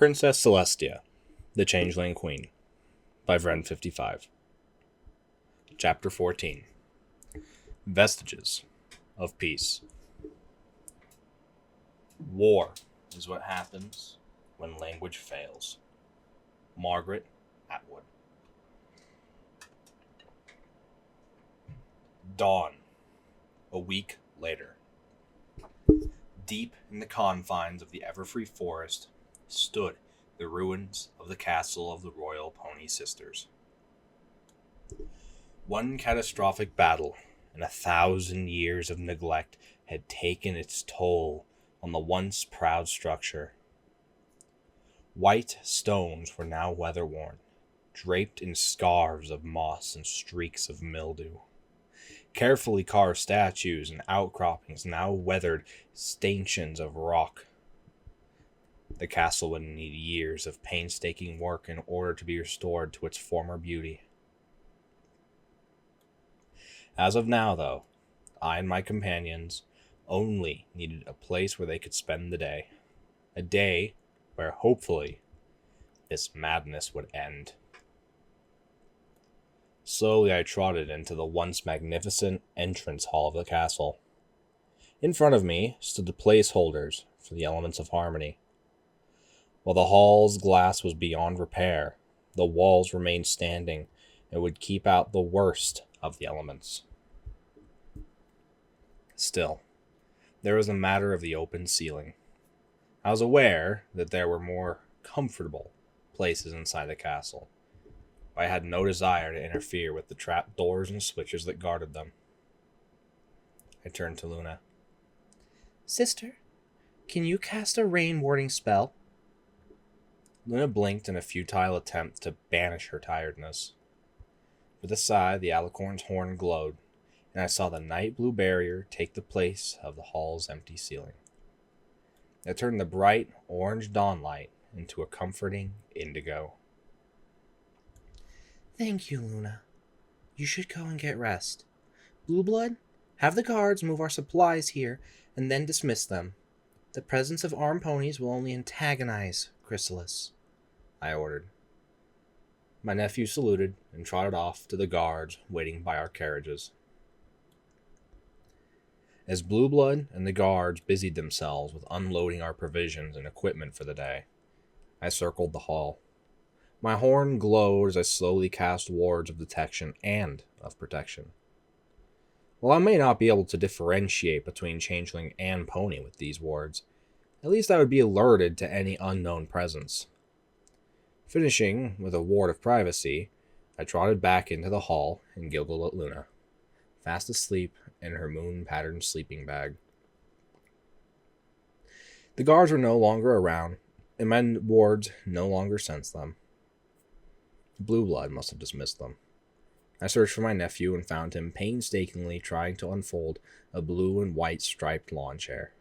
Princess Celestia, the Changeling Queen, by Vren55. Chapter 14. Vestiges of Peace. War is what happens when language fails. Margaret Atwood. Dawn. A week later. Deep in the confines of the Everfree Forest stood the ruins of the castle of the Royal Pony Sisters. One catastrophic battle and 1,000 years of neglect had taken its toll on the once proud structure. White stones were now weather-worn, draped in scarves of moss and streaks of mildew. Carefully carved statues and outcroppings now weathered stanchions of rock. The castle would need years of painstaking work in order to be restored to its former beauty. As of now, though, I and my companions only needed a place where they could spend the day. A day where, hopefully, this madness would end. Slowly I trotted into the once magnificent entrance hall of the castle. In front of me stood the placeholders for the elements of harmony. While the hall's glass was beyond repair, the walls remained standing and would keep out the worst of the elements. Still, there was a matter of the open ceiling. I was aware that there were more comfortable places inside the castle, but I had no desire to interfere with the trap doors and switches that guarded them. I turned to Luna. Sister, can you cast a rain warding spell? Luna blinked in a futile attempt to banish her tiredness. With a sigh, the alicorn's horn glowed, and I saw the night blue barrier take the place of the hall's empty ceiling. It turned the bright orange dawn light into a comforting indigo. Thank you, Luna. You should go and get rest. Blue Blood, have the guards move our supplies here and then dismiss them. The presence of armed ponies will only antagonize Chrysalis, I ordered. My nephew saluted and trotted off to the guards waiting by our carriages. As Blue Blood and the guards busied themselves with unloading our provisions and equipment for the day, I circled the hall. My horn glowed as I slowly cast wards of detection and of protection. While I may not be able to differentiate between changeling and pony with these wards, at least I would be alerted to any unknown presence. Finishing with a ward of privacy, I trotted back into the hall and giggled at Luna, fast asleep in her moon-patterned sleeping bag. The guards were no longer around, and my wards no longer sensed them. Blue Blood must have dismissed them. I searched for my nephew and found him painstakingly trying to unfold a blue and white striped lawn chair.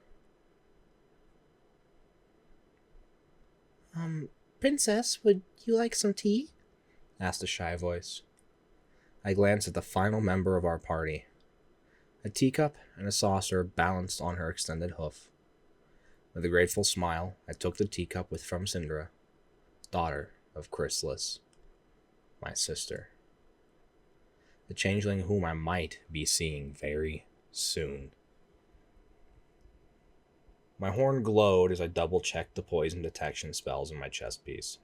Princess, would you like some tea? Asked a shy voice. I glanced at the final member of our party. A teacup and a saucer balanced on her extended hoof. With a grateful smile, I took the teacup from Syndra, daughter of Chrysalis, my sister. The changeling whom I might be seeing very soon. My horn glowed as I double-checked the poison detection spells in my chest piece.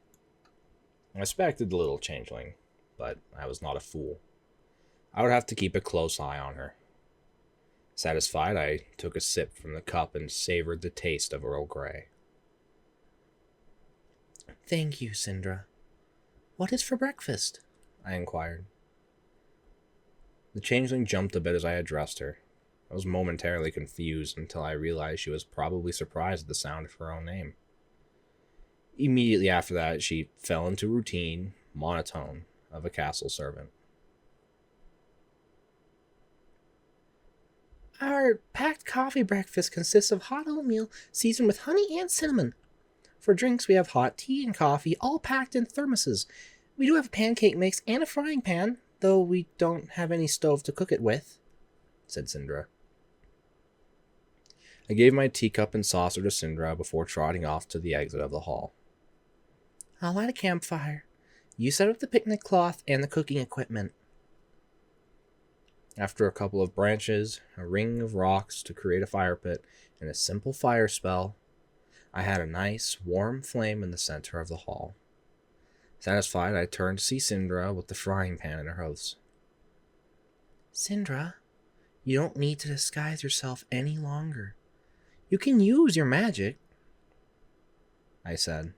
I respected the little changeling, but I was not a fool. I would have to keep a close eye on her. Satisfied, I took a sip from the cup and savored the taste of Earl Grey. Thank you, Syndra. What is for breakfast? I inquired. The changeling jumped a bit as I addressed her. I was momentarily confused until I realized she was probably surprised at the sound of her own name. Immediately after that, she fell into routine, monotone of a castle servant. Our packed coffee breakfast consists of hot oatmeal seasoned with honey and cinnamon. For drinks, we have hot tea and coffee, all packed in thermoses. We do have a pancake mix and a frying pan, though we don't have any stove to cook it with, said Syndra. I gave my teacup and saucer to Syndra before trotting off to the exit of the hall. I'll light a campfire. You set up the picnic cloth and the cooking equipment. After a couple of branches, a ring of rocks to create a fire pit, and a simple fire spell, I had a nice, warm flame in the center of the hall. Satisfied, I turned to see Syndra with the frying pan in her house. Syndra, you don't need to disguise yourself any longer. You can use your magic, I said.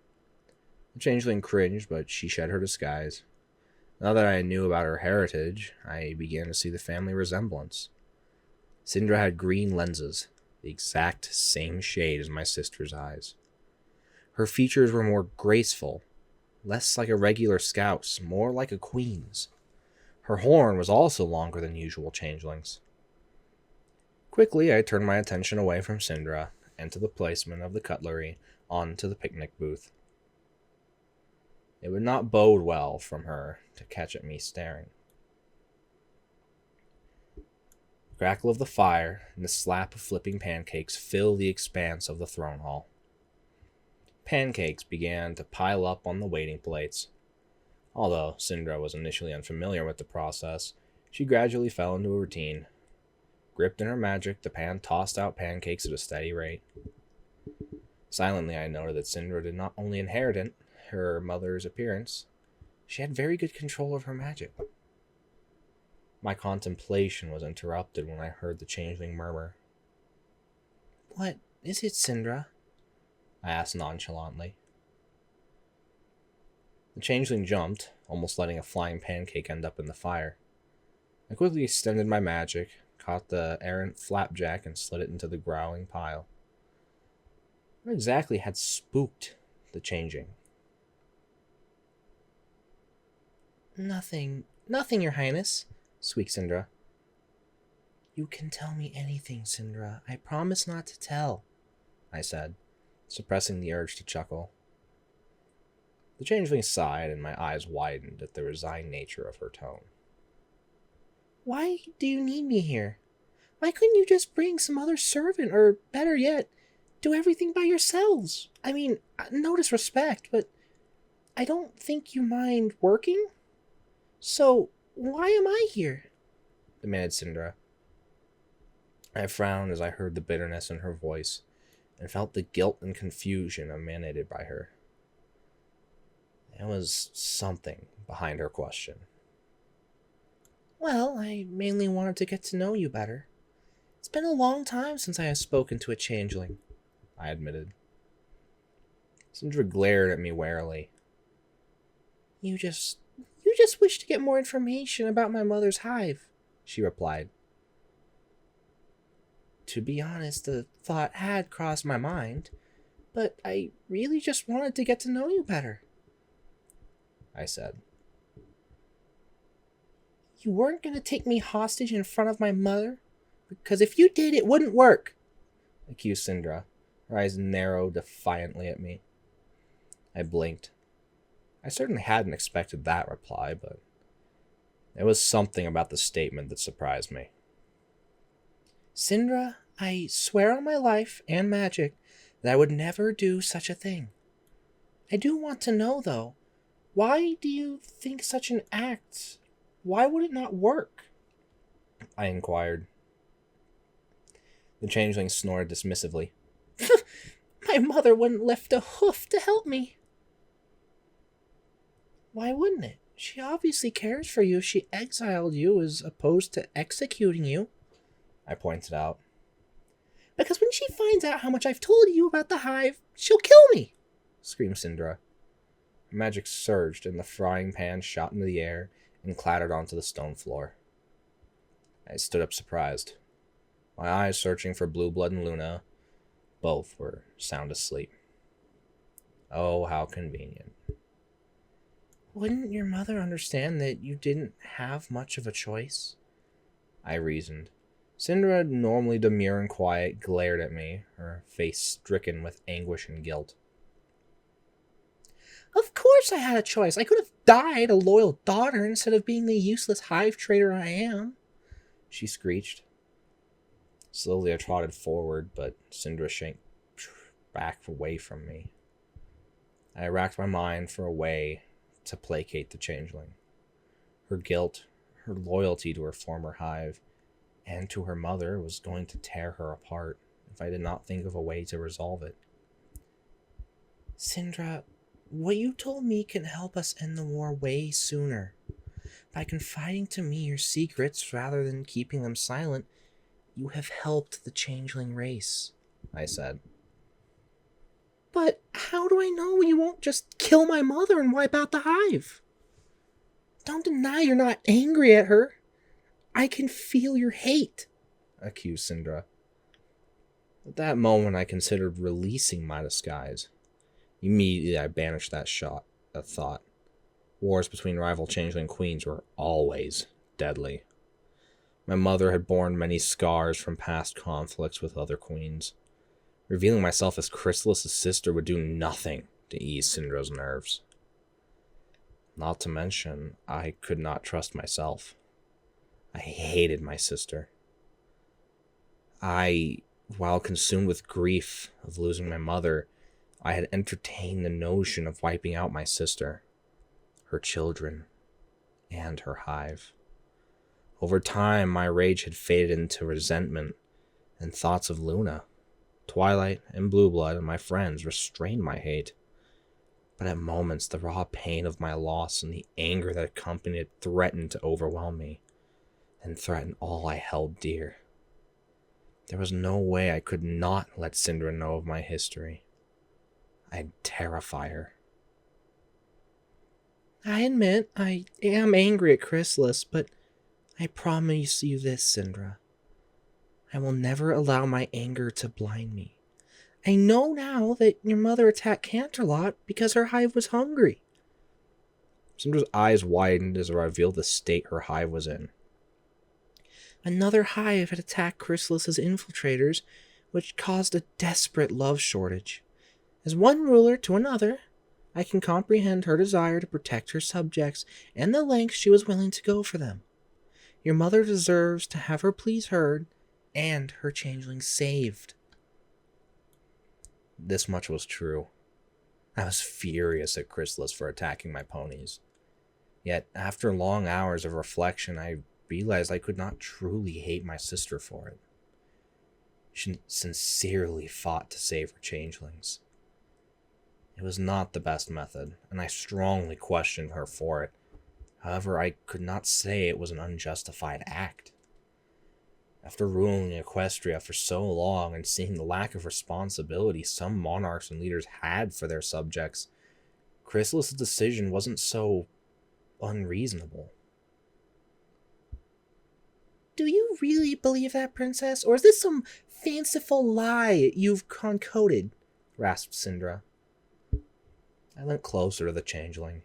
The changeling cringed, but she shed her disguise. Now that I knew about her heritage, I began to see the family resemblance. Syndra had green lenses, the exact same shade as my sister's eyes. Her features were more graceful, less like a regular scout's, more like a queen's. Her horn was also longer than usual changelings. Quickly, I turned my attention away from Syndra and to the placement of the cutlery onto the picnic booth. It would not bode well from her to catch at me staring. The crackle of the fire and the slap of flipping pancakes filled the expanse of the throne hall. Pancakes began to pile up on the waiting plates. Although Syndra was initially unfamiliar with the process, she gradually fell into a routine. Gripped in her magic, the pan tossed out pancakes at a steady rate. Silently, I noted that Syndra did not only inherit her mother's appearance, she had very good control of her magic. My contemplation was interrupted when I heard the changeling murmur. What is it, Syndra? I asked nonchalantly. The changeling jumped, almost letting a flying pancake end up in the fire. I quickly extended my magic, caught the errant flapjack, and slid it into the growling pile. What exactly had spooked the changing? Nothing, Your Highness, squeaked Syndra. You can tell me anything, Syndra. I promise not to tell, I said, suppressing the urge to chuckle. The changeling sighed, and my eyes widened at the resigned nature of her tone. Why do you need me here? Why couldn't you just bring some other servant, or better yet, do everything by yourselves? I mean, no disrespect, but I don't think you mind working? So, why am I here? Demanded Syndra. I frowned as I heard the bitterness in her voice, and felt the guilt and confusion emanated by her. There was something behind her question. Well, I mainly wanted to get to know you better. It's been a long time since I have spoken to a changeling, I admitted. Syndra glared at me warily. You just wish to get more information about my mother's hive, she replied. To be honest, the thought had crossed my mind, but I really just wanted to get to know you better, I said. You weren't going to take me hostage in front of my mother? Because if you did, it wouldn't work, accused Syndra, her eyes narrowed defiantly at me. I blinked. I certainly hadn't expected that reply, but there was something about the statement that surprised me. Syndra, I swear on my life and magic that I would never do such a thing. I do want to know, though, why do you think such an act? Why would it not work? I inquired. The changeling snored dismissively. My mother wouldn't lift a hoof to help me. Why wouldn't it? She obviously cares for you if she exiled you as opposed to executing you, I pointed out. Because when she finds out how much I've told you about the hive, she'll kill me, screamed Syndra. Her magic surged and the frying pan shot into the air and clattered onto the stone floor. I stood up surprised, my eyes searching for Blue Blood and Luna. Both were sound asleep. Oh, how convenient. Wouldn't your mother understand that you didn't have much of a choice? I reasoned. Syndra, normally demure and quiet, glared at me, her face stricken with anguish and guilt. Of course I had a choice. I could have died a loyal daughter instead of being the useless hive trader I am, she screeched. Slowly I trotted forward, but Syndra shrank back away from me. I racked my mind for a way to placate the changeling. Her guilt, her loyalty to her former hive, and to her mother was going to tear her apart if I did not think of a way to resolve it. Syndra, what you told me can help us end the war way sooner. By confiding to me your secrets rather than keeping them silent, you have helped the changeling race, I said. But how do I know you won't just kill my mother and wipe out the hive? Don't deny you're not angry at her. I can feel your hate, accused Syndra. At that moment, I considered releasing my disguise. Immediately, I banished that thought. Wars between rival changeling queens were always deadly. My mother had borne many scars from past conflicts with other queens. Revealing myself as Chrysalis' sister would do nothing to ease Syndra's nerves. Not to mention, I could not trust myself. I hated my sister. While consumed with grief of losing my mother, I had entertained the notion of wiping out my sister, her children, and her hive. Over time, my rage had faded into resentment, and thoughts of Luna, Twilight, and Blue Blood and my friends restrained my hate. But at moments, the raw pain of my loss and the anger that accompanied it threatened to overwhelm me, and threaten all I held dear. There was no way I could not let Syndra know of my history. I'd terrify her. I admit I am angry at Chrysalis, but I promise you this, Syndra. I will never allow my anger to blind me. I know now that your mother attacked Canterlot because her hive was hungry. Syndra's eyes widened as I revealed the state her hive was in. Another hive had attacked Chrysalis' infiltrators, which caused a desperate love shortage. As one ruler to another, I can comprehend her desire to protect her subjects and the lengths she was willing to go for them. Your mother deserves to have her pleas heard and her changeling saved. This much was true. I was furious at Chrysalis for attacking my ponies. Yet, after long hours of reflection, I realized I could not truly hate my sister for it. She sincerely fought to save her changelings. It was not the best method, and I strongly questioned her for it. However, I could not say it was an unjustified act. After ruling Equestria for so long and seeing the lack of responsibility some monarchs and leaders had for their subjects, Chrysalis' decision wasn't so unreasonable. Do you really believe that, Princess? Or is this some fanciful lie you've concocted? Rasped Syndra. I leant closer to the changeling.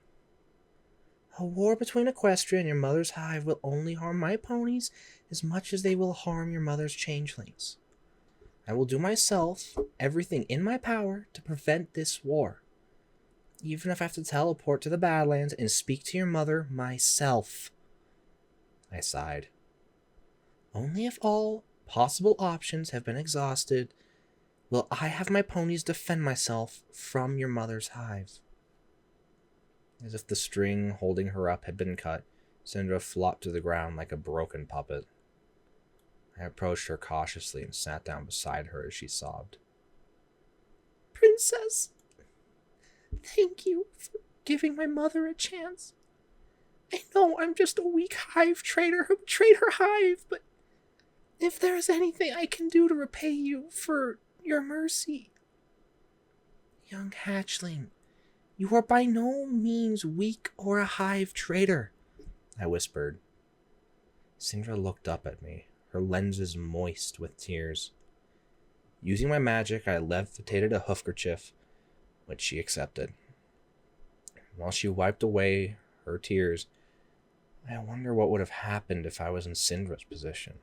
A war between Equestria and your mother's hive will only harm my ponies as much as they will harm your mother's changelings. I will do myself everything in my power to prevent this war. Even if I have to teleport to the Badlands and speak to your mother myself. I sighed. Only if all possible options have been exhausted will I have my ponies defend myself from your mother's hive. As if the string holding her up had been cut, Syndra flopped to the ground like a broken puppet. I approached her cautiously and sat down beside her as she sobbed. Princess, thank you for giving my mother a chance. I know I'm just a weak hive trader who betrayed her hive, but if there is anything I can do to repay you for your mercy. Young hatchling, you are by no means weak or a hive traitor, I whispered. Syndra looked up at me, her lenses moist with tears. Using my magic, I levitated a hoofkerchief, which she accepted. While she wiped away her tears, I wonder what would have happened if I was in Syndra's position.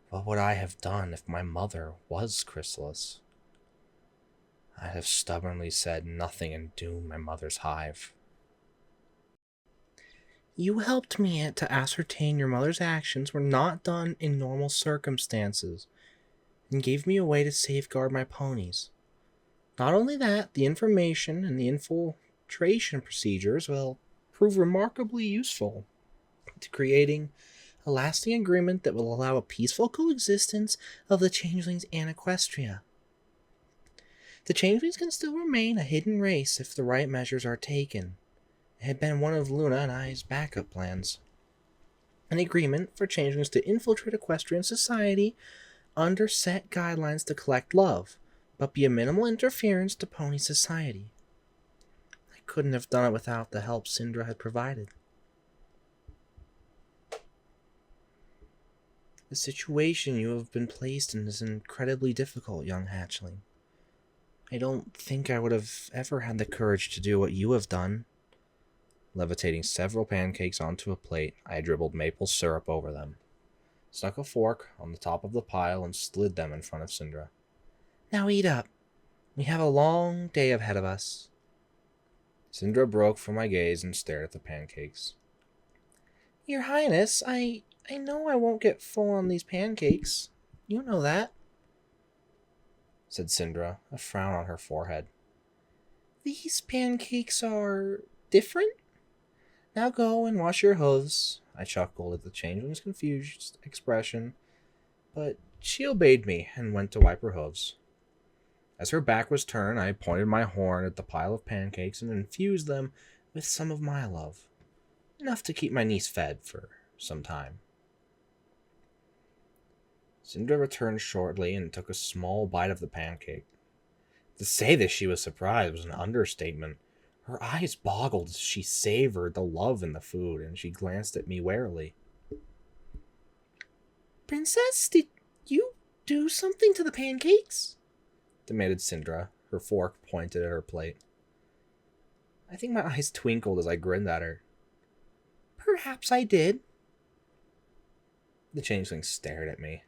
What would I have done if my mother was Chrysalis? I'd have stubbornly said nothing and doomed my mother's hive. You helped me to ascertain your mother's actions were not done in normal circumstances, and gave me a way to safeguard my ponies. Not only that, the information and the infiltration procedures will prove remarkably useful to creating a lasting agreement that will allow a peaceful coexistence of the changelings and Equestria. The changelings can still remain a hidden race if the right measures are taken. It had been one of Luna and I's backup plans. An agreement for changelings to infiltrate equestrian society under set guidelines to collect love, but be a minimal interference to pony society. I couldn't have done it without the help Syndra had provided. The situation you have been placed in is incredibly difficult, young hatchling. I don't think I would have ever had the courage to do what you have done. Levitating several pancakes onto a plate, I dribbled maple syrup over them, stuck a fork on the top of the pile, and slid them in front of Syndra. Now eat up. We have a long day ahead of us. Syndra broke from my gaze and stared at the pancakes. Your Highness, I know I won't get full on these pancakes. You know that, said Syndra, a frown on her forehead. These pancakes are different? Now go and wash your hooves. I chuckled at the changeling's confused expression, but she obeyed me and went to wipe her hooves. As her back was turned, I pointed my horn at the pile of pancakes and infused them with some of my love, enough to keep my niece fed for some time. Syndra returned shortly and took a small bite of the pancake. To say that she was surprised was an understatement. Her eyes boggled as she savored the love in the food, and she glanced at me warily. Princess, did you do something to the pancakes? Demanded Syndra, her fork pointed at her plate. I think my eyes twinkled as I grinned at her. Perhaps I did. The changeling stared at me.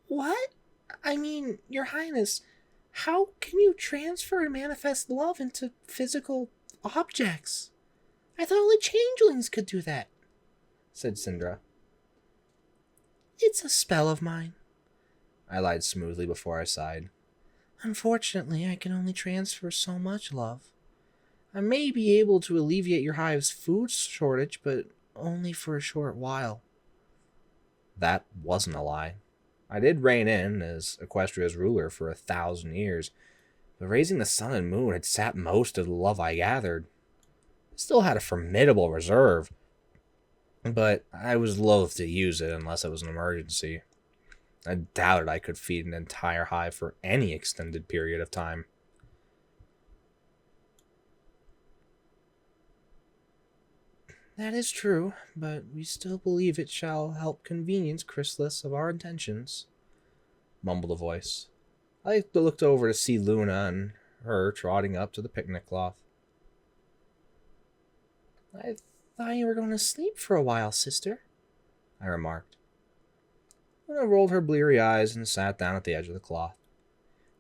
What? I mean, Your Highness, how can you transfer and manifest love into physical objects? I thought only changelings could do that, said Syndra. It's a spell of mine, I lied smoothly before I sighed. Unfortunately, I can only transfer so much love. I may be able to alleviate your hive's food shortage, but only for a short while. That wasn't a lie. I did reign in as Equestria's ruler for 1,000 years, but raising the sun and moon had sapped most of the love I gathered. I still had a formidable reserve, but I was loath to use it unless it was an emergency. I doubted I could feed an entire hive for any extended period of time. That is true, but we still believe it shall help convenience chrysalis of our intentions, mumbled a voice. I looked over to see Luna and her trotting up to the picnic cloth. I thought you were going to sleep for a while, sister, I remarked. Luna rolled her bleary eyes and sat down at the edge of the cloth.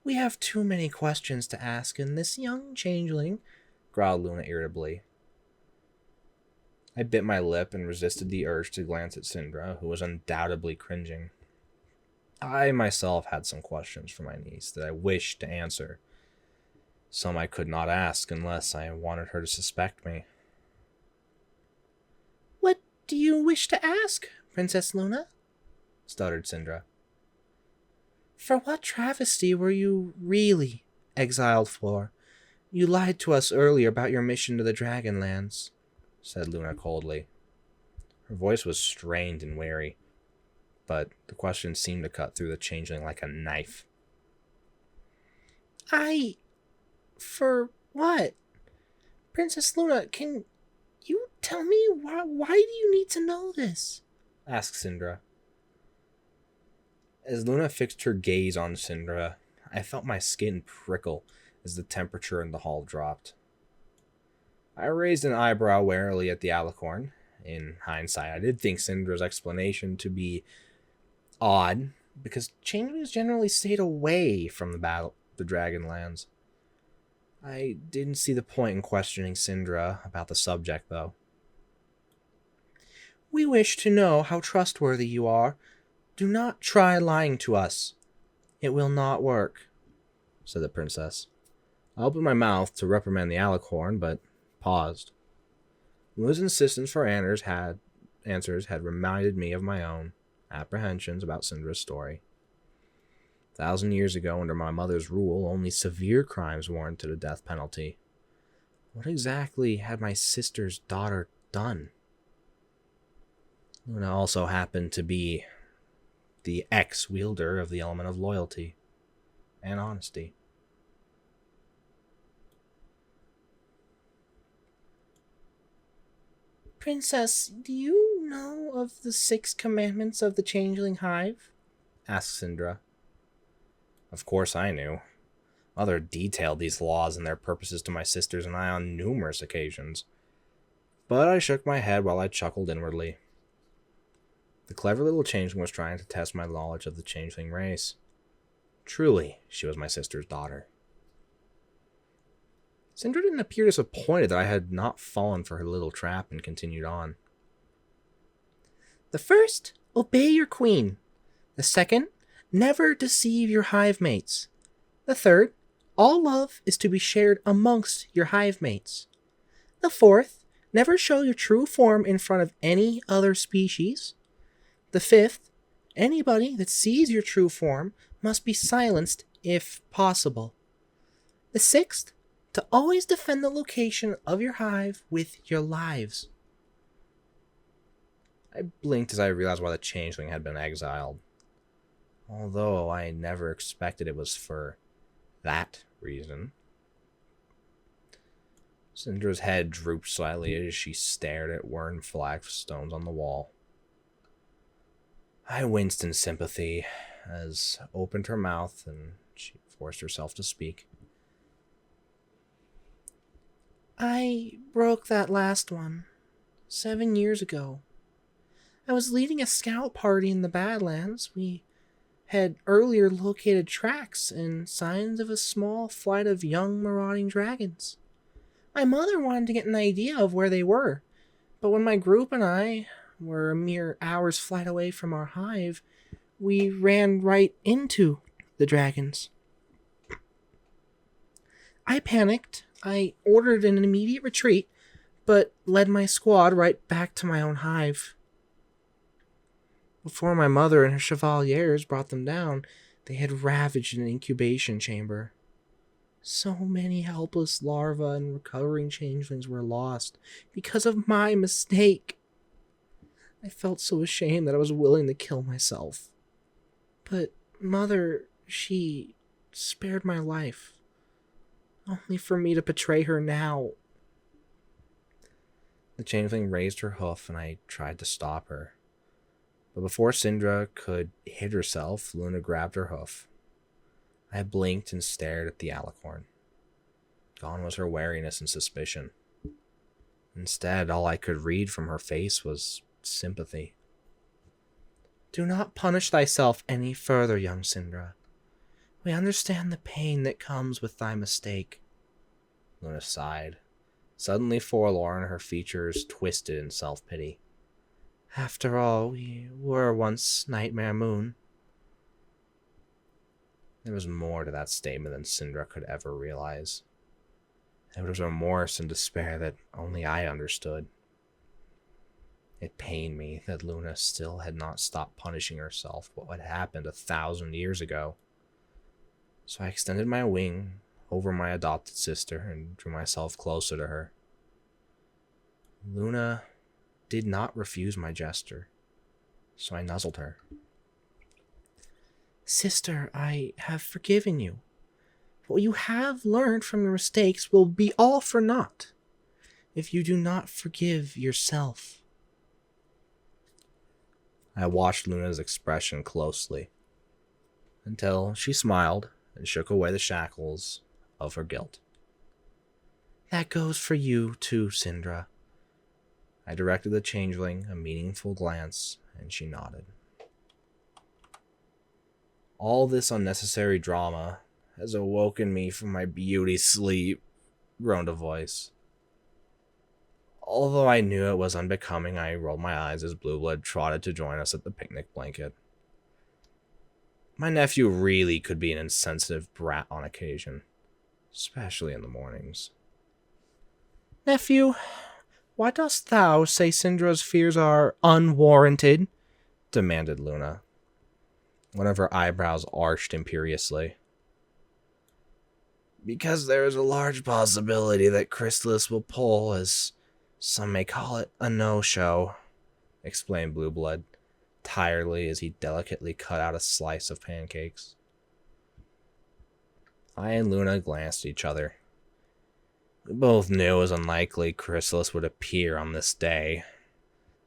We have too many questions to ask, and this young changeling, growled Luna irritably. I bit my lip and resisted the urge to glance at Syndra, who was undoubtedly cringing. I myself had some questions for my niece that I wished to answer. Some I could not ask unless I wanted her to suspect me. What do you wish to ask, Princess Luna? Stuttered Syndra. For what travesty were you really exiled for? You lied to us earlier about your mission to the Dragonlands, said Luna coldly. Her voice was strained and wary, but the question seemed to cut through the changeling like a knife. For what? Princess Luna, can you tell me why do you need to know this? Asked Syndra. As Luna fixed her gaze on Syndra, I felt my skin prickle as the temperature in the hall dropped. I raised an eyebrow warily at the alicorn. In hindsight, I did think Syndra's explanation to be odd, because changelings generally stayed away from the Dragonlands. I didn't see the point in questioning Syndra about the subject, though. We wish to know how trustworthy you are. Do not try lying to us. It will not work. said the princess. I opened my mouth to reprimand the alicorn, but paused. Luna's insistence for answers had reminded me of my own apprehensions about Syndra's story. 1,000 years ago, under my mother's rule, only severe crimes warranted a death penalty. What exactly had my sister's daughter done? Luna also happened to be the ex-wielder of the element of loyalty and honesty. Princess, do you know of the 6 commandments of the Changeling Hive? Asked Syndra. Of course I knew. Mother detailed these laws and their purposes to my sisters and I on numerous occasions. But I shook my head while I chuckled inwardly. The clever little changeling was trying to test my knowledge of the changeling race. Truly, she was my sister's daughter. Syndra didn't appear disappointed that I had not fallen for her little trap and continued on. The first, obey your queen. The second, never deceive your hive mates. The third, all love is to be shared amongst your hive mates. The fourth, never show your true form in front of any other species. The fifth, anybody that sees your true form must be silenced if possible. The sixth, to always defend the location of your hive with your lives. I blinked as I realized why the changeling had been exiled. Although I never expected it was for that reason. Syndra's head drooped slightly as she stared at worn flagstones on the wall. I winced in sympathy as opened her mouth and she forced herself to speak. I broke that last one 7 years ago. I was leading a scout party in the Badlands. We had earlier located tracks and signs of a small flight of young marauding dragons. My mother wanted to get an idea of where they were, but when my group and I were a mere hour's flight away from our hive, we ran right into the dragons. I panicked. I ordered an immediate retreat, but led my squad right back to my own hive. Before my mother and her chevaliers brought them down, they had ravaged an incubation chamber. So many helpless larvae and recovering changelings were lost because of my mistake. I felt so ashamed that I was willing to kill myself. But Mother, she spared my life. Only for me to betray her now. The changeling raised her hoof and I tried to stop her. But before Syndra could hit herself, Luna grabbed her hoof. I blinked and stared at the alicorn. Gone was her wariness and suspicion. Instead, all I could read from her face was sympathy. Do not punish thyself any further, young Syndra. We understand the pain that comes with thy mistake. Luna sighed. Suddenly forlorn, her features twisted in self-pity. After all, we were once Nightmare Moon. There was more to that statement than Syndra could ever realize. There was remorse and despair that only I understood. It pained me that Luna still had not stopped punishing herself for what had happened 1,000 years ago. So I extended my wing over my adopted sister and drew myself closer to her. Luna did not refuse my gesture, so I nuzzled her. Sister, I have forgiven you. What you have learned from your mistakes will be all for naught if you do not forgive yourself. I watched Luna's expression closely until she smiled and shook away the shackles of her guilt. That goes for you too, Syndra. I directed the changeling a meaningful glance, and she nodded. All this unnecessary drama has awoken me from my beauty sleep, groaned a voice. Although I knew it was unbecoming, I rolled my eyes as Blue Blood trotted to join us at the picnic blanket. My nephew really could be an insensitive brat on occasion, especially in the mornings. Nephew, why dost thou say Syndra's fears are unwarranted? Demanded Luna. One of her eyebrows arched imperiously. Because there is a large possibility that chrysalis will pull, as some may call it, a no-show, explained Blue Blood, tiredly as he delicately cut out a slice of pancakes. I and Luna glanced at each other. We both knew it was unlikely chrysalis would appear on this day.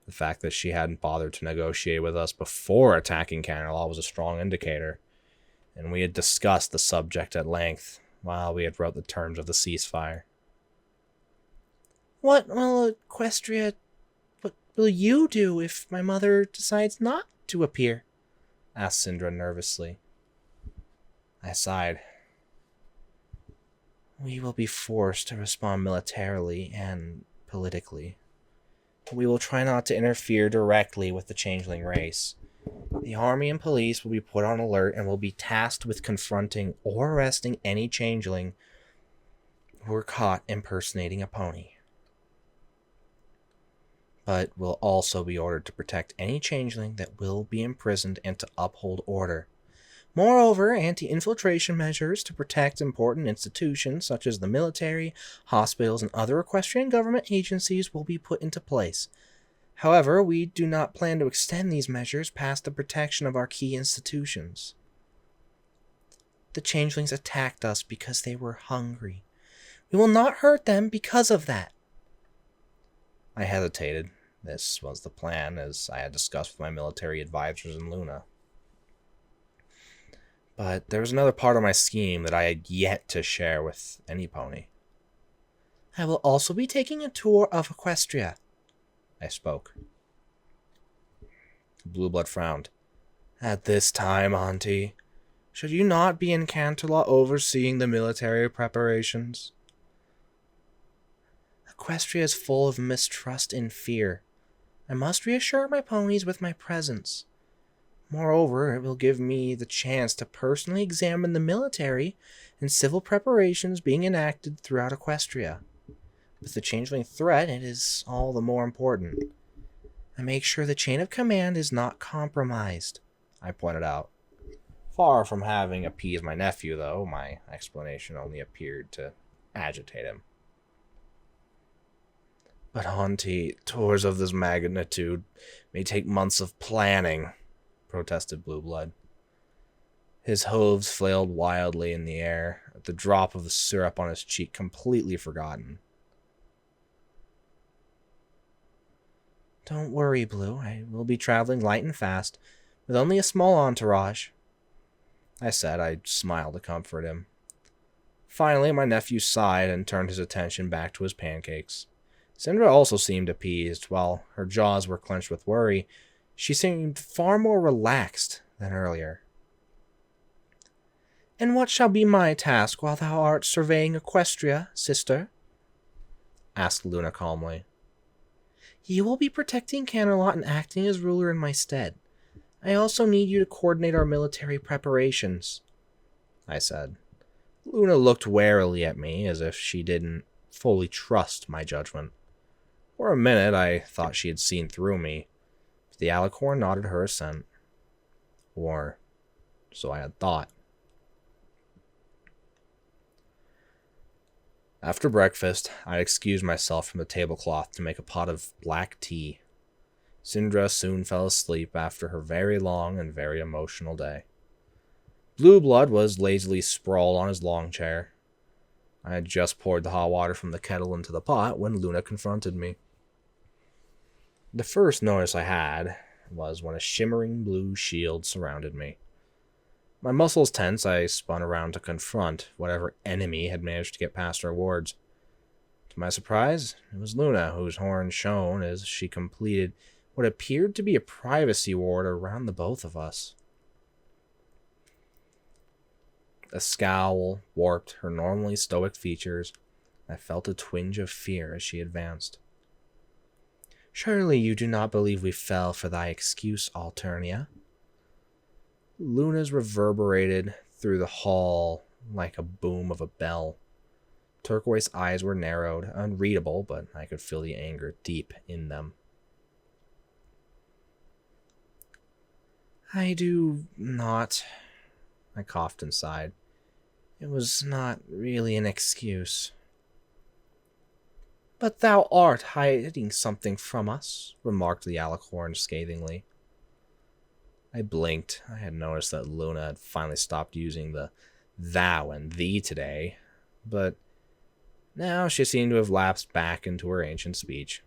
The fact that she hadn't bothered to negotiate with us before attacking Canterlot was a strong indicator, and we had discussed the subject at length while we had wrote the terms of the ceasefire. What will you do if my mother decides not to appear? Asked Syndra nervously. I sighed. We will be forced to respond militarily and politically. We will try not to interfere directly with the changeling race. The army and police will be put on alert and will be tasked with confronting or arresting any changeling who are caught impersonating a pony. But will also be ordered to protect any changeling that will be imprisoned and to uphold order. Moreover, anti-infiltration measures to protect important institutions such as the military, hospitals, and other equestrian government agencies will be put into place. However, we do not plan to extend these measures past the protection of our key institutions. The changelings attacked us because they were hungry. We will not hurt them because of that. I hesitated. This was the plan, as I had discussed with my military advisors and Luna. But there was another part of my scheme that I had yet to share with any pony. I will also be taking a tour of Equestria, I spoke. Blue Blood frowned. At this time, Auntie, should you not be in Canterlot overseeing the military preparations? Equestria is full of mistrust and fear. I must reassure my ponies with my presence. Moreover, it will give me the chance to personally examine the military and civil preparations being enacted throughout Equestria. With the changeling threat, it is all the more important. I make sure the chain of command is not compromised, I pointed out. Far from having appeased my nephew, though, my explanation only appeared to agitate him. But, Auntie, tours of this magnitude may take months of planning, protested Blue Blood. His hooves flailed wildly in the air, at the drop of the syrup on his cheek completely forgotten. Don't worry, Blue. I will be traveling light and fast, with only a small entourage, I said. I smiled to comfort him. Finally, my nephew sighed and turned his attention back to his pancakes. Syndra also seemed appeased. While her jaws were clenched with worry, she seemed far more relaxed than earlier. And what shall be my task while thou art surveying Equestria, sister? Asked Luna calmly. You will be protecting Canterlot and acting as ruler in my stead. I also need you to coordinate our military preparations, I said. Luna looked warily at me, as if she didn't fully trust my judgment. For a minute, I thought she had seen through me, but the alicorn nodded her assent. Or so I had thought. After breakfast, I excused myself from the tablecloth to make a pot of black tea. Syndra soon fell asleep after her very long and very emotional day. Blue Blood was lazily sprawled on his long chair. I had just poured the hot water from the kettle into the pot when Luna confronted me. The first notice I had was when a shimmering blue shield surrounded me. My muscles tense, I spun around to confront whatever enemy had managed to get past our wards. To my surprise, it was Luna, whose horn shone as she completed what appeared to be a privacy ward around the both of us. A scowl warped her normally stoic features. I felt a twinge of fear as she advanced. Surely you do not believe we fell for thy excuse, Alternia? Luna's reverberated through the hall like a boom of a bell. Turquoise eyes were narrowed, unreadable, but I could feel the anger deep in them. I do not. I coughed and sighed. It was not really an excuse. But thou art hiding something from us, remarked the alicorn scathingly. I blinked. I had noticed that Luna had finally stopped using the thou and thee today, but now she seemed to have lapsed back into her ancient speech.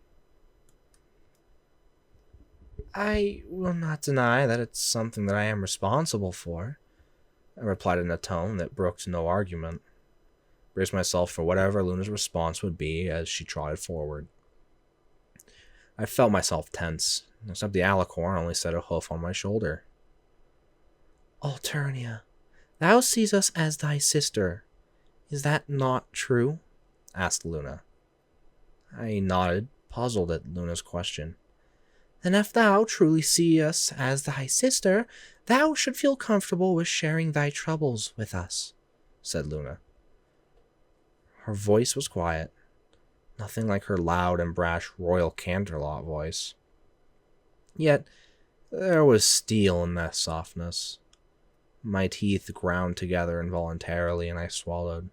I will not deny that it's something that I am responsible for, I replied in a tone that brooked no argument. Braced myself for whatever Luna's response would be as she trotted forward. I felt myself tense, except the alicorn only set a hoof on my shoulder. Alternia, thou seest us as thy sister. Is that not true? Asked Luna. I nodded, puzzled at Luna's question. Then if thou truly see us as thy sister, thou should feel comfortable with sharing thy troubles with us, said Luna. Her voice was quiet, nothing like her loud and brash royal Canterlot voice. Yet there was steel in that softness. My teeth ground together involuntarily, and I swallowed.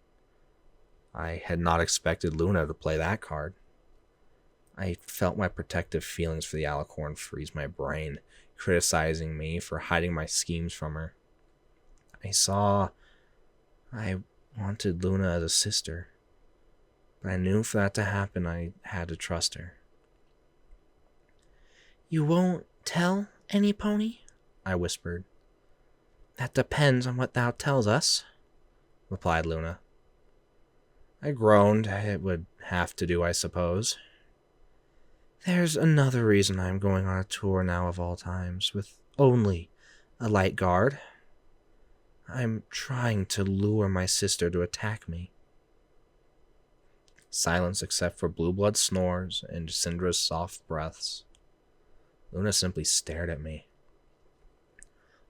I had not expected Luna to play that card. I felt my protective feelings for the alicorn freeze my brain, criticizing me for hiding my schemes from her. I wanted Luna as a sister, but I knew for that to happen I had to trust her. You won't tell any pony? I whispered. That depends on what thou tells us, replied Luna. I groaned. It would have to do, I suppose. There's another reason I'm going on a tour now of all times, with only a light guard. I'm trying to lure my sister to attack me. Silence except for Blue Blood's snores and Syndra's soft breaths. Luna simply stared at me.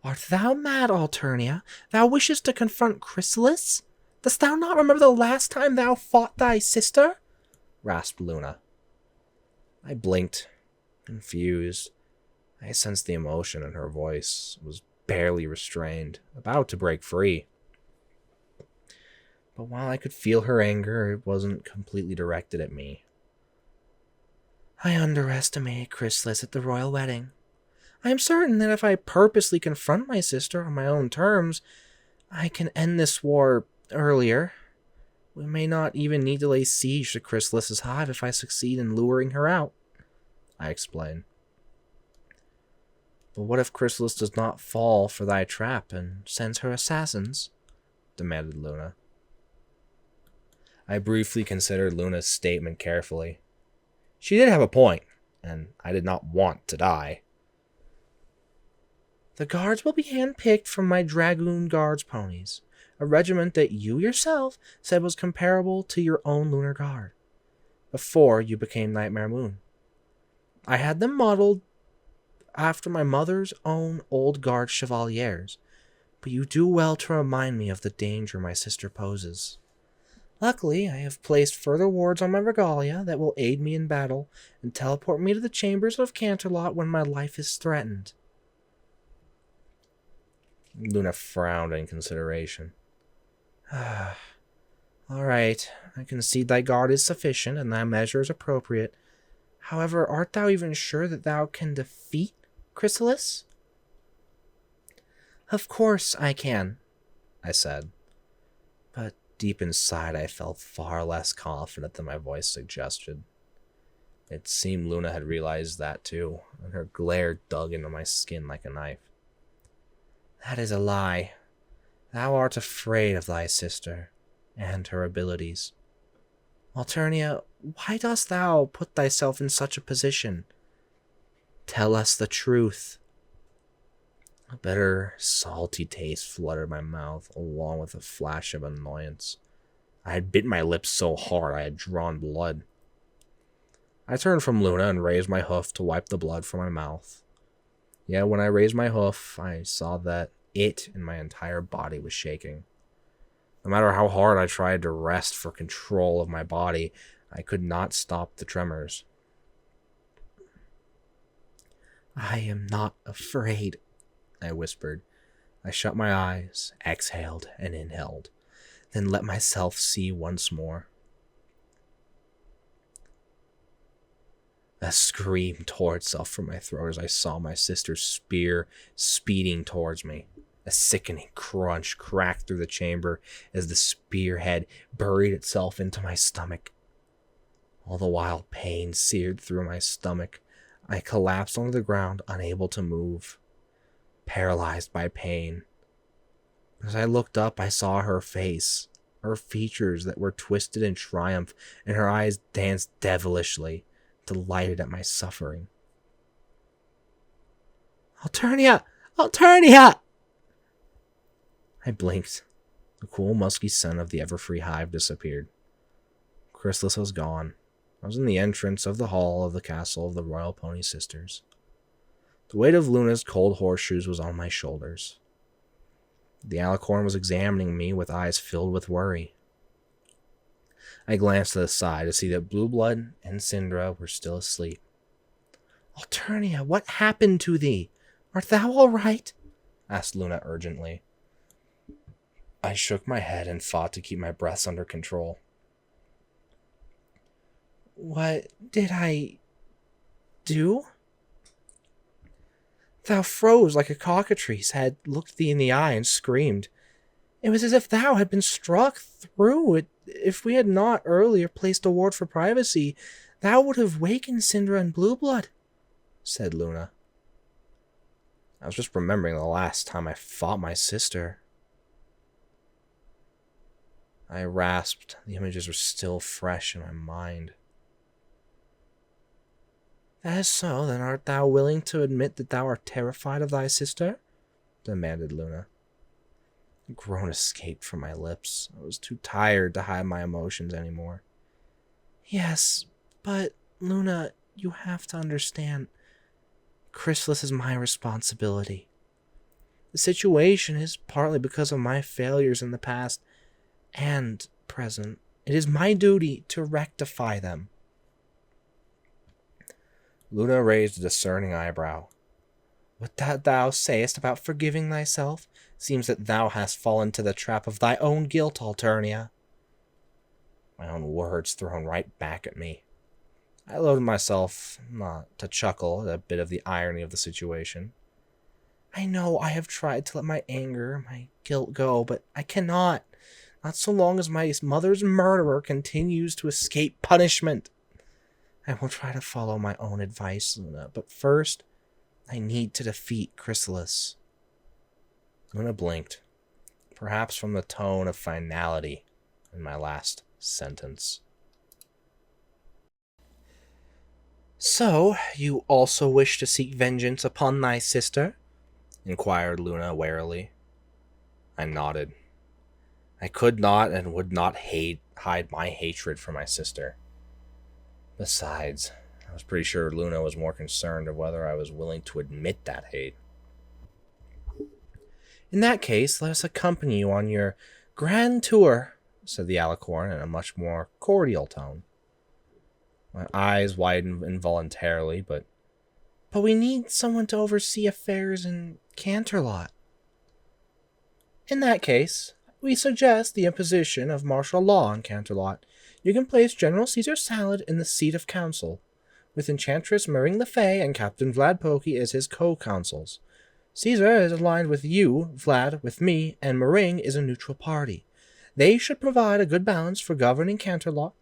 Art thou mad, Alternia? Thou wishest to confront chrysalis? Dost thou not remember the last time thou fought thy sister? Rasped Luna. I blinked, confused. I sensed the emotion in her voice, was barely restrained, about to break free. But while I could feel her anger, it wasn't completely directed at me. I underestimated chrysalis at the royal wedding. I am certain that if I purposely confront my sister on my own terms, I can end this war earlier. We may not even need to lay siege to Chrysalis's hive if I succeed in luring her out, I explained. But what if Chrysalis does not fall for thy trap and sends her assassins? Demanded Luna. I briefly considered Luna's statement carefully. She did have a point, and I did not want to die. The guards will be handpicked from my Dragoon Guards ponies, a regiment that you yourself said was comparable to your own Lunar Guard, before you became Nightmare Moon. I had them modeled after my mother's own old guard chevaliers, but you do well to remind me of the danger my sister poses. Luckily, I have placed further wards on my regalia that will aid me in battle and teleport me to the chambers of Canterlot when my life is threatened. Luna frowned in consideration. All right, I concede thy guard is sufficient and thy measure is appropriate. However, art thou even sure that thou can defeat Chrysalis? Of course I can, I said. But deep inside I felt far less confident than my voice suggested. It seemed Luna had realized that too, and her glare dug into my skin like a knife. That is a lie. Thou art afraid of thy sister, and her abilities. Alternia, why dost thou put thyself in such a position? Tell us the truth. A bitter, salty taste flooded my mouth, along with a flash of annoyance. I had bitten my lips so hard I had drawn blood. I turned from Luna and raised my hoof to wipe the blood from my mouth. Yet when I raised my hoof, I saw that It and my entire body was shaking. No matter how hard I tried to wrest for control of my body, I could not stop the tremors. I am not afraid, I whispered. I shut my eyes, exhaled, and inhaled, then let myself see once more. A scream tore itself from my throat as I saw my sister's spear speeding towards me. A sickening crunch cracked through the chamber as the spearhead buried itself into my stomach. All the while, pain seared through my stomach. I collapsed onto the ground, unable to move, paralyzed by pain. As I looked up, I saw her face, her features that were twisted in triumph, and her eyes danced devilishly, delighted at my suffering. Alternia! Alternia! I blinked. The cool, musky scent of the ever-free hive disappeared. Chrysalis was gone. I was in the entrance of the hall of the castle of the Royal Pony Sisters. The weight of Luna's cold horseshoes was on my shoulders. The alicorn was examining me with eyes filled with worry. I glanced to the side to see that Blue Blood and Syndra were still asleep. Alternia, what happened to thee? Art thou all right? Asked Luna urgently. I shook my head and fought to keep my breaths under control. What did I do? Thou froze like a cockatrice, had looked thee in the eye and screamed. It was as if thou had been struck through. If we had not earlier placed a ward for privacy, thou would have wakened Syndra and Blue Blood, said Luna. I was just remembering the last time I fought my sister. I rasped. The images were still fresh in my mind. That is so, then art thou willing to admit that thou art terrified of thy sister? Demanded Luna. A groan escaped from my lips. I was too tired to hide my emotions anymore. Yes, but Luna, you have to understand. Chrysalis is my responsibility. The situation is partly because of my failures in the past and present. It is my duty to rectify them. Luna raised a discerning eyebrow. What that thou sayest about forgiving thyself seems that thou hast fallen to the trap of thy own guilt, Alternia. My own words thrown right back at me. I loaded myself not to chuckle at a bit of the irony of the situation. I know I have tried to let my anger, my guilt go, but I cannot. Not so long as my mother's murderer continues to escape punishment. I will try to follow my own advice, Luna, but first, I need to defeat Chrysalis. Luna blinked, perhaps from the tone of finality in my last sentence. So, you also wish to seek vengeance upon thy sister? Inquired Luna warily. I nodded. I could not and would not hide my hatred for my sister. Besides, I was pretty sure Luna was more concerned of whether I was willing to admit that hate. In that case, let us accompany you on your grand tour, said the alicorn in a much more cordial tone. My eyes widened involuntarily, but we need someone to oversee affairs in Canterlot. In that case, we suggest the imposition of martial law in Canterlot. You can place General Caesar Salad in the seat of council, with Enchantress Mering the Fae and Captain Vlad Pokey as his co-consuls. Caesar is aligned with you, Vlad, with me, and Mering is a neutral party. They should provide a good balance for governing Canterlot.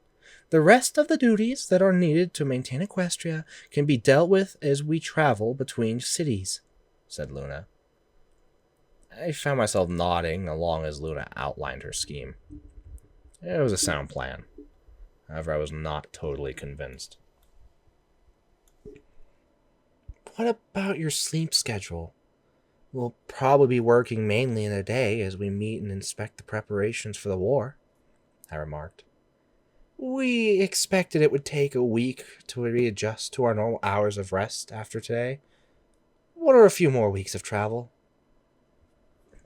The rest of the duties that are needed to maintain Equestria can be dealt with as we travel between cities, said Luna. I found myself nodding along as Luna outlined her scheme. It was a sound plan. However, I was not totally convinced. What about your sleep schedule? We'll probably be working mainly in the day as we meet and inspect the preparations for the war, I remarked. We expected it would take a week to readjust to our normal hours of rest after today. What are a few more weeks of travel?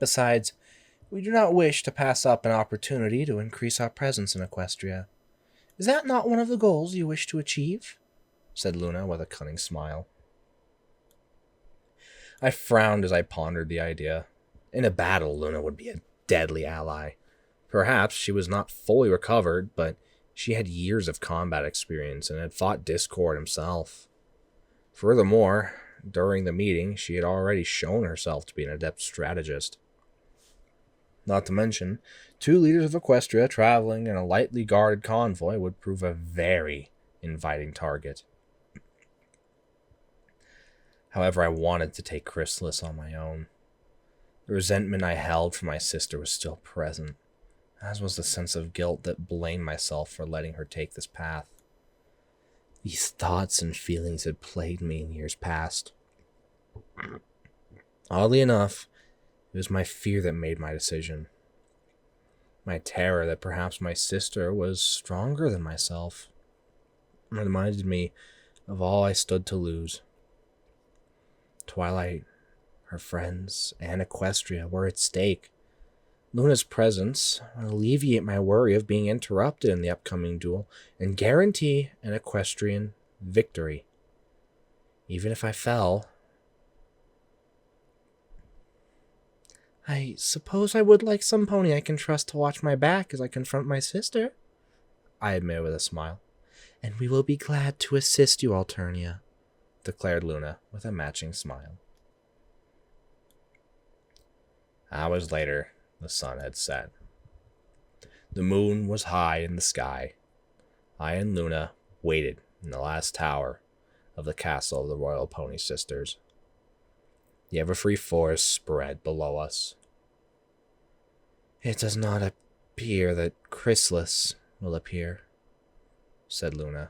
Besides, we do not wish to pass up an opportunity to increase our presence in Equestria. Is that not one of the goals you wish to achieve? Said Luna with a cunning smile. I frowned as I pondered the idea. In a battle, Luna would be a deadly ally. Perhaps she was not fully recovered, but she had years of combat experience and had fought Discord himself. Furthermore, during the meeting, she had already shown herself to be an adept strategist. Not to mention, 2 leaders of Equestria traveling in a lightly guarded convoy would prove a very inviting target. However, I wanted to take chrysalis on my own. The resentment I held for my sister was still present, as was the sense of guilt that blamed myself for letting her take this path. These thoughts and feelings had plagued me in years past. Oddly enough, it was my fear that made my decision. My terror that perhaps my sister was stronger than myself. It reminded me of all I stood to lose. Twilight, her friends, and Equestria were at stake. Luna's presence would alleviate my worry of being interrupted in the upcoming duel and guarantee an Equestrian victory. Even if I fell, I suppose I would like some pony I can trust to watch my back as I confront my sister, I admitted with a smile. And we will be glad to assist you, Alternia, declared Luna with a matching smile. Hours later, the sun had set. The moon was high in the sky. I and Luna waited in the last tower of the castle of the Royal Pony Sisters. The ever-free forest spread below us. It does not appear that chrysalis will appear, said Luna.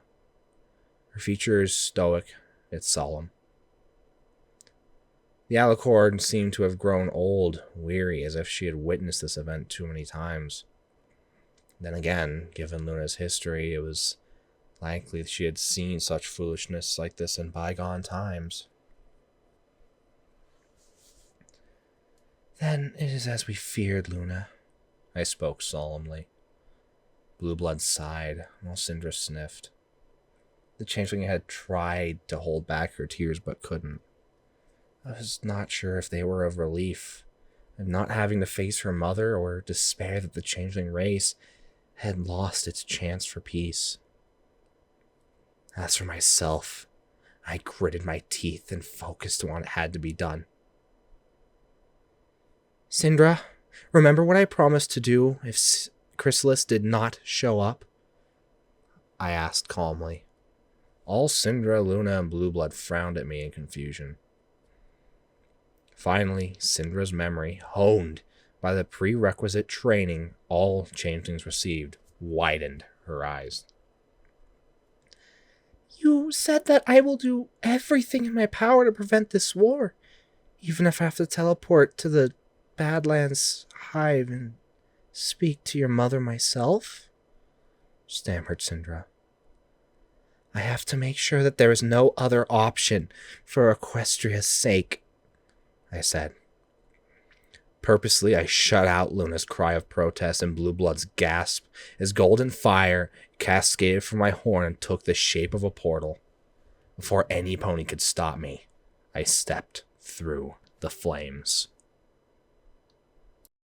Her features stoic, yet solemn. The alicorn seemed to have grown old, weary, as if she had witnessed this event too many times. Then again, given Luna's history, it was likely she had seen such foolishness like this in bygone times. Then it is as we feared, Luna, I spoke solemnly. Blue Blood sighed, while Syndra sniffed. The changeling had tried to hold back her tears, but couldn't. I was not sure if they were of relief, of not having to face her mother, or despair that the changeling race had lost its chance for peace. As for myself, I gritted my teeth and focused on what had to be done. Syndra, remember what I promised to do if chrysalis did not show up? I asked calmly. All Syndra, Luna, and Blue Blood frowned at me in confusion. Finally, Syndra's memory, honed by the prerequisite training all changelings received, widened her eyes. You said that I will do everything in my power to prevent this war, even if I have to teleport to the Badlands Hive and speak to your mother myself, stammered Syndra. I have to make sure that there is no other option for Equestria's sake, I said. Purposely, I shut out Luna's cry of protest and Blue Blood's gasp as golden fire cascaded from my horn and took the shape of a portal. Before any pony could stop me, I stepped through the flames.